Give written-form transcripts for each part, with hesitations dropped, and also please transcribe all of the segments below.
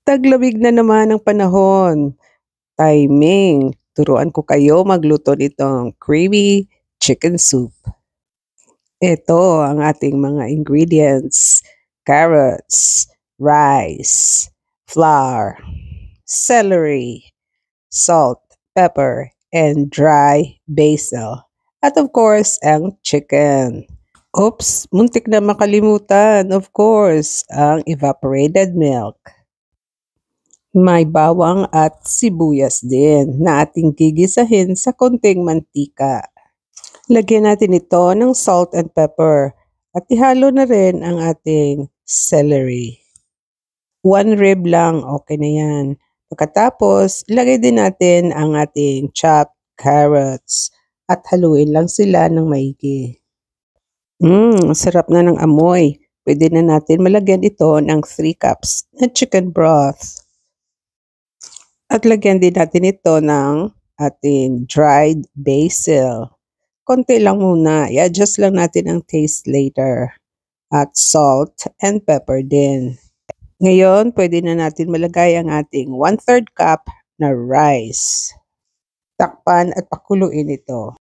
Taglamig na naman ang panahon. Timing. Turuan ko kayo magluto nitong creamy chicken soup. Ito ang ating mga ingredients: carrots, rice, flour, celery, salt, pepper, and dry basil. At of course, ang chicken. Oops, muntik na makalimutan, of course, ang evaporated milk. May bawang at sibuyas din na ating gigisahin sa konting mantika. Lagyan natin ito ng salt and pepper at ihalo na rin ang ating celery. 1 rib lang, okay na yan. Pagkatapos, ilagay din natin ang ating chopped carrots at haluin lang sila ng maigi. Sarap na ng amoy. Pwede na natin malagyan ito ng 3 cups na chicken broth. At lagyan din natin ito ng ating dried basil. Konti lang muna. I-adjust lang natin ang taste later. At salt and pepper din. Ngayon, pwede na natin malagay ang ating 1/3 cup na rice. Takpan at pakuluin ito.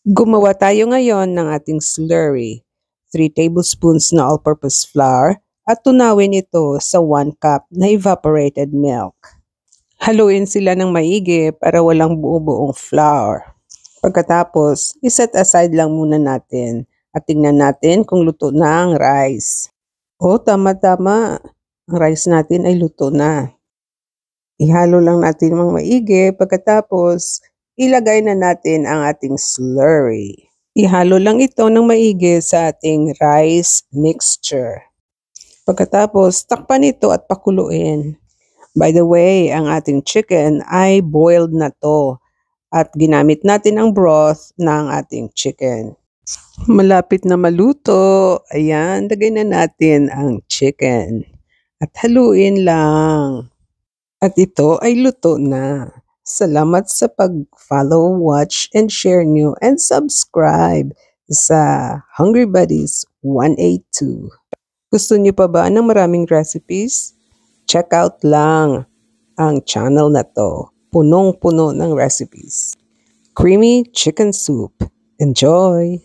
Gumawa tayo ngayon ng ating slurry. 3 tablespoons na all-purpose flour at tunawin ito sa 1 cup na evaporated milk. Haluin sila ng maigi para walang buo-buong flour. Pagkatapos, iset aside lang muna natin at tingnan natin kung luto na ang rice. Tama-tama. Ang rice natin ay luto na. Ihalo lang natin ng maigi pagkatapos ilagay na natin ang ating slurry. Ihalo lang ito ng maigi sa ating rice mixture. Pagkatapos, takpan ito at pakuluin. By the way, ang ating chicken ay boiled na to at ginamit natin ang broth ng ating chicken. Malapit na maluto. Ayan, lagay na natin ang chicken at haluin lang. At ito ay luto na. Salamat sa pag-follow, watch, and share nyo and subscribe sa Hungry Buddies 182. Gusto nyo pa ba ng maraming recipes? Check out lang ang channel na to. Punong-puno ng recipes. Creamy chicken soup. Enjoy!